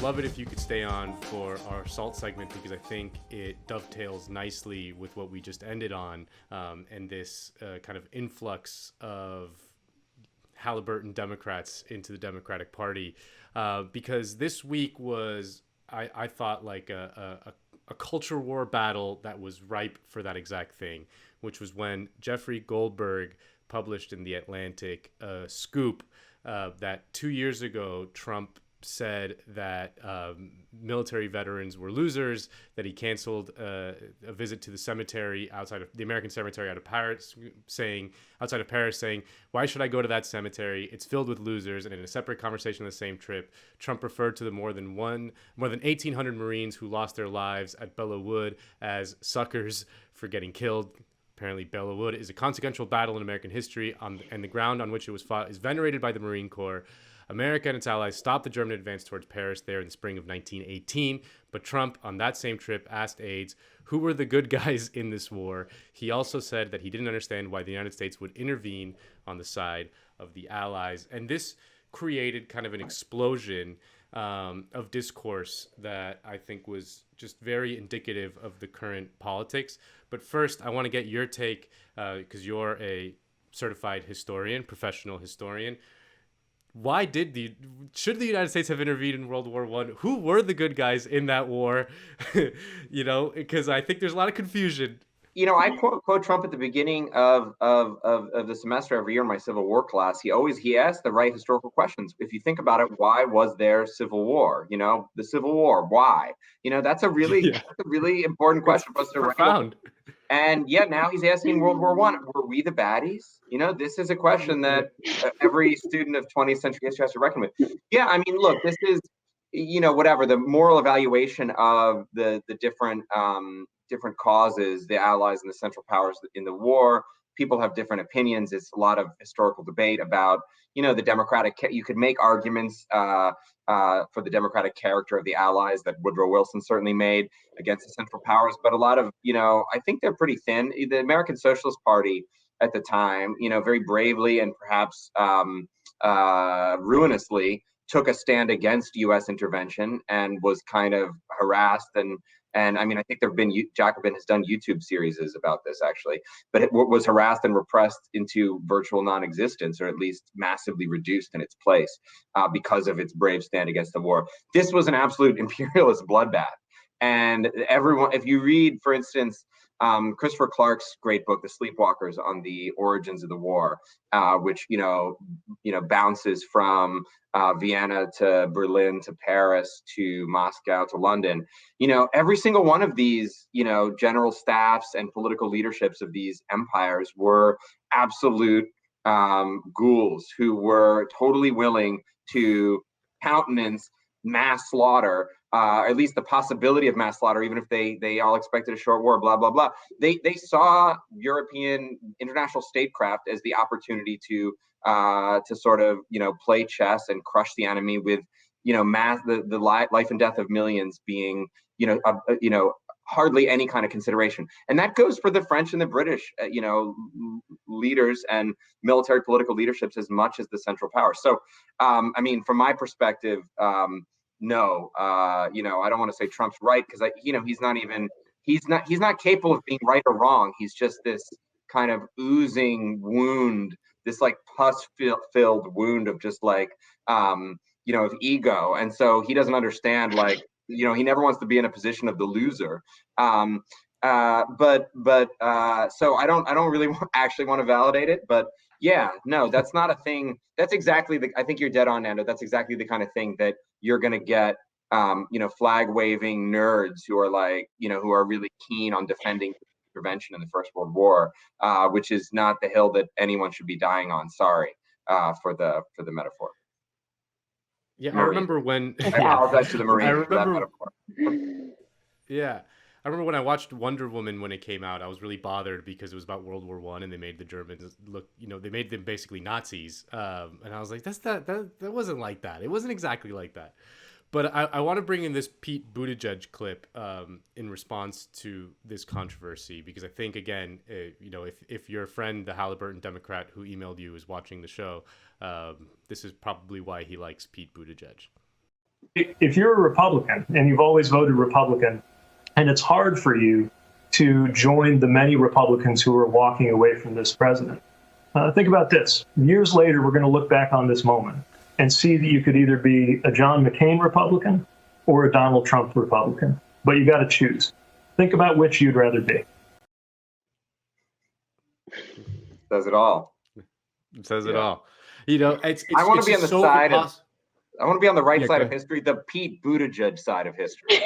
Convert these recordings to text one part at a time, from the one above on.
love it if you could stay on for our salt segment, because I think it dovetails nicely with what we just ended on, and this kind of influx of Halliburton Democrats into the Democratic Party, because this week was, I thought, like a culture war battle that was ripe for that exact thing, which was when Jeffrey Goldberg published in The Atlantic a scoop that 2 years ago Trump said that military veterans were losers, that he canceled a visit to the cemetery outside of the American cemetery outside of Paris, saying, why should I go to that cemetery? It's filled with losers. And in a separate conversation on the same trip, Trump referred to the more than 1,800 Marines who lost their lives at Belleau Wood as suckers for getting killed. Apparently, Belleau Wood is a consequential battle in American history, and the ground on which it was fought is venerated by the Marine Corps. America and its allies stopped the German advance towards Paris there in the spring of 1918, but Trump, on that same trip, asked aides who were the good guys in this war. He also said that he didn't understand why the United States would intervene on the side of the allies. And this created kind of an explosion of discourse that I think was just very indicative of the current politics. But first, I want to get your take, because you're a certified historian, professional historian. Should the United States have intervened in World War I? Who were the good guys in that war? Because I think there's a lot of confusion. I quote Trump at the beginning of the semester every year in my Civil War class. He asked the right historical questions. If you think about it, why was there Civil War? The Civil War, why? That's a really important question for us to profound. And now he's asking World War I, were we the baddies? This is a question that every student of 20th century history has to reckon with. Yeah, I mean, look, this is, whatever, the moral evaluation of the different causes, the Allies and the Central Powers in the war. People have different opinions. It's a lot of historical debate about, the Democratic, you could make arguments for the democratic character of the Allies that Woodrow Wilson certainly made against the Central Powers. But a lot of, I think they're pretty thin. The American Socialist Party at the time, very bravely and perhaps ruinously took a stand against U.S. intervention and was kind of harassed and I mean, I think Jacobin has done YouTube series about this actually, but it was harassed and repressed into virtual non-existence, or at least massively reduced in its place because of its brave stand against the war. This was an absolute imperialist bloodbath. And everyone, if you read, for instance, Christopher Clark's great book, The Sleepwalkers, on the origins of the war, which bounces from Vienna to Berlin to Paris to Moscow to London. Every single one of these, general staffs and political leaderships of these empires were absolute ghouls who were totally willing to countenance mass slaughter, at least the possibility of mass slaughter, even if they all expected a short war, blah, blah, blah. They saw European international statecraft as the opportunity to sort of, play chess and crush the enemy with, the life and death of millions being, hardly any kind of consideration. And that goes for the French and the British, leaders and military political leaderships as much as the Central Powers. So, I mean, from my perspective, no, I don't want to say Trump's right, because he's not capable of being right or wrong. He's just this kind of oozing wound, this like pus-filled wound of just like, of ego. And so he doesn't understand, like, he never wants to be in a position of the loser. So I don't really actually want to validate it, but yeah, no, that's not a thing. That's exactly I think you're dead on, Nando. That's exactly the kind of thing that you're going to get, flag waving nerds who are like, who are really keen on defending intervention in the First World War, which is not the hill that anyone should be dying on. Sorry for the metaphor. Yeah, Marine. I remember when. I apologize to the Marines for that metaphor. Yeah. I remember when I watched Wonder Woman when it came out, I was really bothered because it was about World War I and they made the Germans look, they made them basically Nazis. And I was like, that wasn't like that. It wasn't exactly like that. But I want to bring in this Pete Buttigieg clip in response to this controversy, because I think, again, if your friend, the Halliburton Democrat who emailed you, is watching the show, this is probably why he likes Pete Buttigieg. if you're a Republican and you've always voted Republican, and it's hard for you to join the many Republicans who are walking away from this president, think about this. Years later, we're going to look back on this moment and see that you could either be a John McCain Republican or a Donald Trump Republican, but you got to choose. Think about which you'd rather be. Says it all. It says it all. You know, it's I want to be on the so side of, I want to be on the right side of history, the Pete Buttigieg side of history.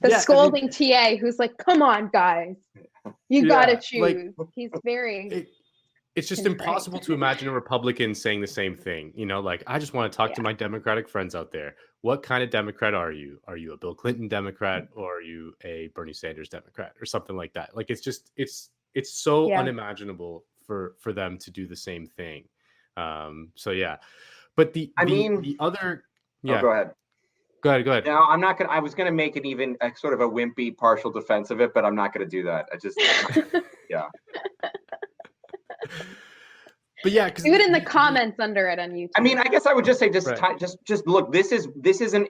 The scolding TA who's like, come on, guys, you got to choose. Like, he's very... It's just impossible to imagine a Republican saying the same thing. You know, like, I just want to talk to my Democratic friends out there. What kind of Democrat are you? Are you a Bill Clinton Democrat, or are you a Bernie Sanders Democrat, or something like that? Like, it's just, it's so unimaginable for them to do the same thing. So yeah, but the other, Oh, go ahead. Go ahead. No, I'm not gonna. I was gonna make it even sort of a wimpy partial defense of it, but I'm not gonna do that. I just, yeah. But yeah, do it in the comments under it on YouTube. I mean, I guess I would just say, just look. This is an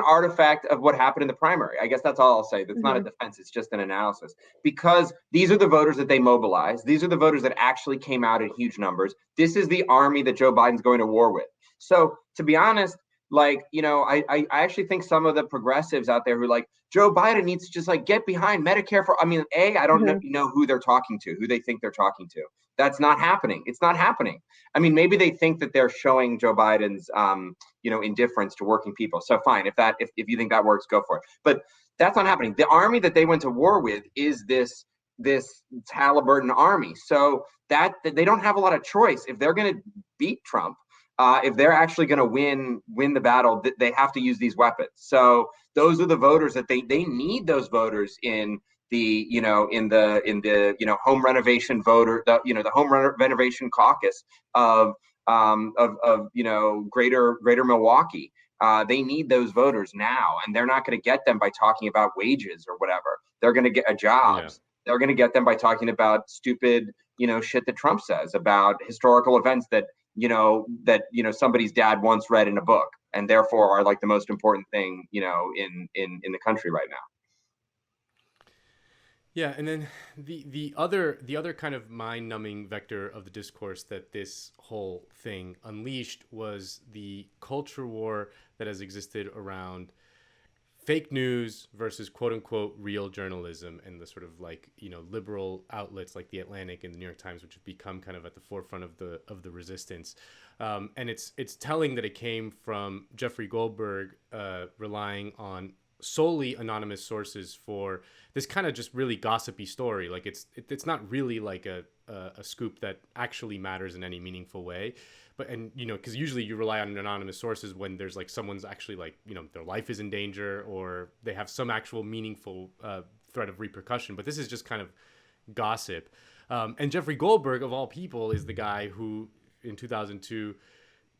artifact of what happened in the primary. I guess that's all I'll say. That's not a defense. It's just an analysis, because these are the voters that they mobilized. These are the voters that actually came out in huge numbers. This is the army that Joe Biden's going to war with. So, to be honest, like, you know, I actually think some of the progressives out there who like Joe Biden needs to just like get behind Medicare for. I mean, I don't know who they're talking to, who they think they're talking to. That's not happening. It's not happening. I mean, maybe they think that they're showing Joe Biden's, indifference to working people. So fine, if you think that works, go for it. But that's not happening. The army that they went to war with is this Halliburton army. So that they don't have a lot of choice. If they're going to beat Trump, if they're actually going to win the battle, they have to use these weapons. So those are the voters that they need. Those voters in the home renovation voter, the home renovation caucus of greater Milwaukee. They need those voters now, and they're not going to get them by talking about wages or whatever. They're going to get jobs. Yeah. They're going to get them by talking about stupid, shit that Trump says about historical events that somebody's dad once read in a book, and therefore are like the most important thing, in the country right now. Yeah, and then the other kind of mind-numbing vector of the discourse that this whole thing unleashed was the culture war that has existed around fake news versus quote-unquote real journalism, and the sort of like, liberal outlets like the Atlantic and the New York Times, which have become kind of at the forefront of the resistance. And it's telling that it came from Jeffrey Goldberg relying on solely anonymous sources for this kind of just really gossipy story. Like it's not really like a scoop that actually matters in any meaningful way. But, because usually you rely on anonymous sources when there's like someone's actually like, their life is in danger, or they have some actual meaningful threat of repercussion. But this is just kind of gossip. And Jeffrey Goldberg, of all people, is the guy who in 2002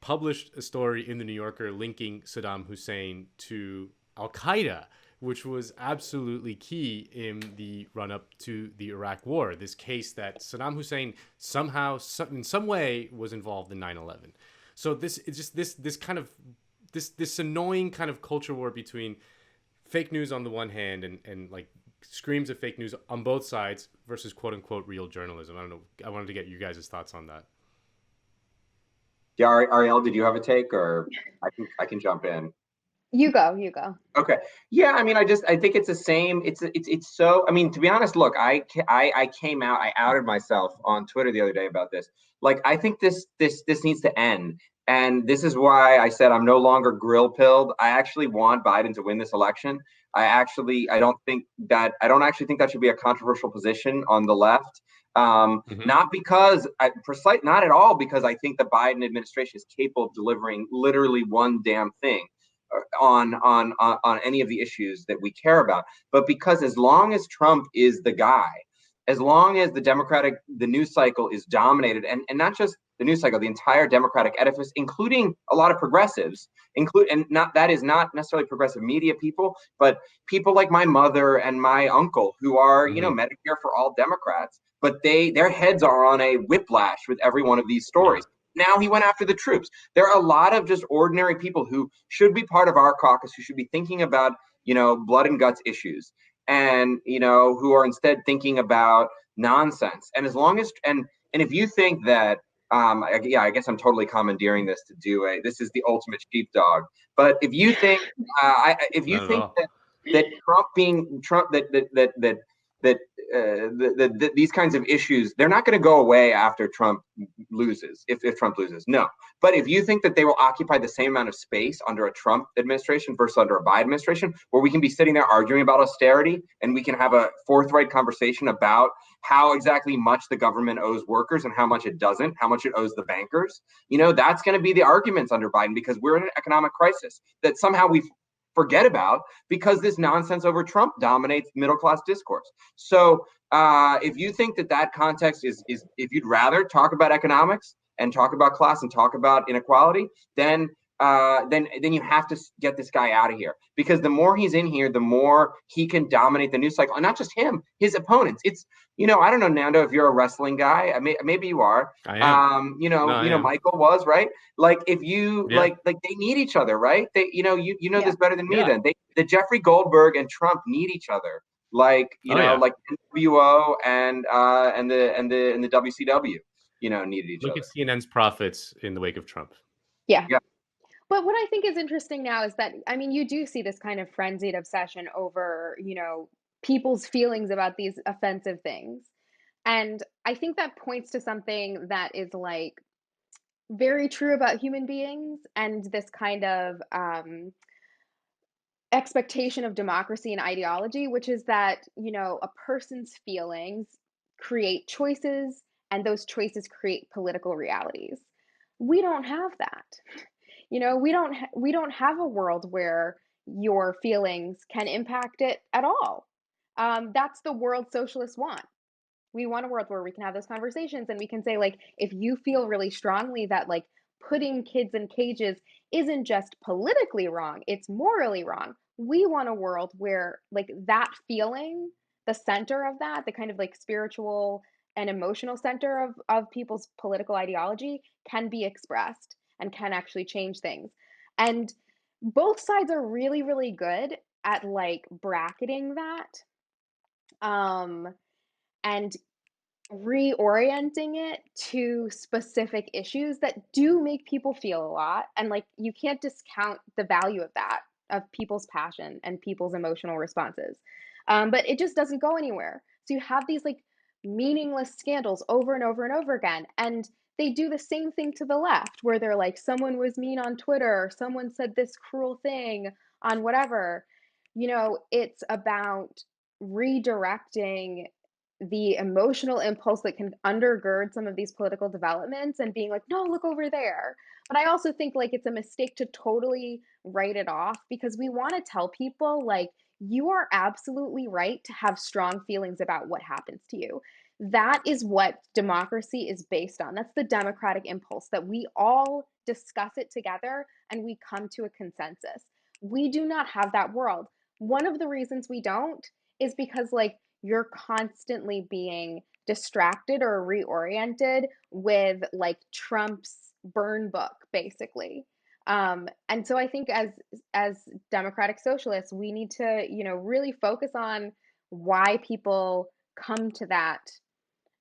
published a story in the New Yorker linking Saddam Hussein to Al-Qaeda, which was absolutely key in the run-up to the Iraq War. This case that Saddam Hussein somehow, in some way, was involved in 9/11. So this is just this annoying kind of culture war between fake news on the one hand and like screams of fake news on both sides versus quote-unquote real journalism. I don't know. I wanted to get you guys' thoughts on that. Yeah, Arielle, did you have a take, or I can jump in? You go. Okay. Yeah. I mean, I think it's the same. It's so, I mean, to be honest, look, I outed myself on Twitter the other day about this. Like, I think this needs to end. And this is why I said I'm no longer grill pilled. I actually want Biden to win this election. I don't actually think that should be a controversial position on the left. Not at all because I think the Biden administration is capable of delivering literally one damn thing on any of the issues that we care about, but because as long as Trump is the guy, as long as the news cycle is dominated, and not just the news cycle, the entire Democratic edifice, including a lot of progressives, that is not necessarily progressive media people, but people like my mother and my uncle who are, Medicare for all Democrats, but their heads are on a whiplash with every one of these stories. now he went after the troops. There are a lot of just ordinary people who should be part of our caucus, who should be thinking about, blood and guts issues, and, who are instead thinking about nonsense. And as long as, and if you think that, I guess I'm totally commandeering this to do this is the ultimate sheepdog. But if you think, if you think that Trump, that these kinds of issues, they're not going to go away after Trump loses, if Trump loses. No. But if you think that they will occupy the same amount of space under a Trump administration versus under a Biden administration, where we can be sitting there arguing about austerity and we can have a forthright conversation about how exactly much the government owes workers and how much it doesn't, how much it owes the bankers, that's going to be the arguments under Biden, because we're in an economic crisis that somehow we forget about because this nonsense over Trump dominates middle-class discourse. So if you think that context is if you'd rather talk about economics and talk about class and talk about inequality, then you have to get this guy out of here, because the more he's in here, the more he can dominate the news cycle. And not just him, his opponents. It's, I don't know, Nando, if you're a wrestling guy, maybe you are. I am. Michael was, right? Like, if you like they need each other, right? They, this better than me. Then the Jeffrey Goldberg and Trump need each other. Like, like NWO and the WCW, needed each other. Look at CNN's profits in the wake of Trump. Yeah. But what I think is interesting now is that, I mean, you do see this kind of frenzied obsession over, people's feelings about these offensive things. And I think that points to something that is like very true about human beings and this kind of expectation of democracy and ideology, which is that, a person's feelings create choices and those choices create political realities. We don't have that. We don't have a world where your feelings can impact it at all. That's the world socialists want. We want a world where we can have those conversations and we can say, like, if you feel really strongly that, like, putting kids in cages isn't just politically wrong, it's morally wrong. We want a world where, like, that feeling, the center of that, the kind of like spiritual and emotional center of people's political ideology can be expressed and can actually change things. And both sides are really, really good at like bracketing that and reorienting it to specific issues that do make people feel a lot. And like, you can't discount the value of that, of people's passion and people's emotional responses. But it just doesn't go anywhere. So you have these like meaningless scandals over and over and over again. And they do the same thing to the left, where they're like, someone was mean on Twitter, or someone said this cruel thing on whatever. It's about redirecting the emotional impulse that can undergird some of these political developments and being like, no, look over there. But I also think like it's a mistake to totally write it off, because we want to tell people, like, you are absolutely right to have strong feelings about what happens to you. That is what democracy is based on. That's the democratic impulse, that we all discuss it together and we come to a consensus. We do not have that world. One of the reasons we don't is because, like, you're constantly being distracted or reoriented with like Trump's burn book, basically. And so I think as democratic socialists, we need to, really focus on why people come to that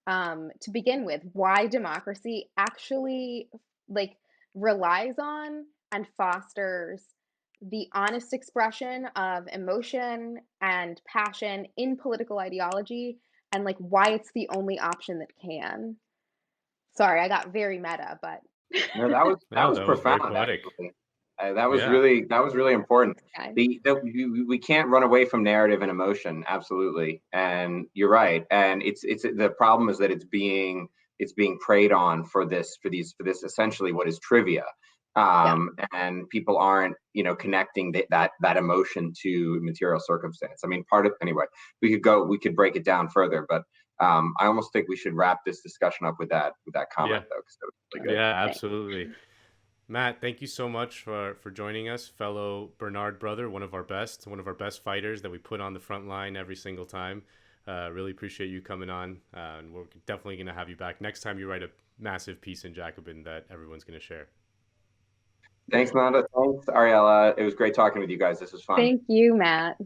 to begin with, why democracy actually like relies on and fosters the honest expression of emotion and passion in political ideology, and like why it's the only option that can. Sorry, I got very meta, but no, that was profound. Very poetic. That was really important. Okay. We can't run away from narrative and emotion, absolutely, and you're right. And it's the problem is that it's being preyed on for this essentially what is trivia. And people aren't, connecting that emotion to material circumstance. I mean, anyway, we could break it down further, but I almost think we should wrap this discussion up with that comment though, because that was really good. Yeah, absolutely. Matt, thank you so much for joining us, fellow Bernard brother, one of our best fighters that we put on the front line every single time. Really appreciate you coming on. And we're definitely going to have you back next time you write a massive piece in Jacobin that everyone's going to share. Thanks, Nando. Thanks, Ariella. It was great talking with you guys. This was fun. Thank you, Matt.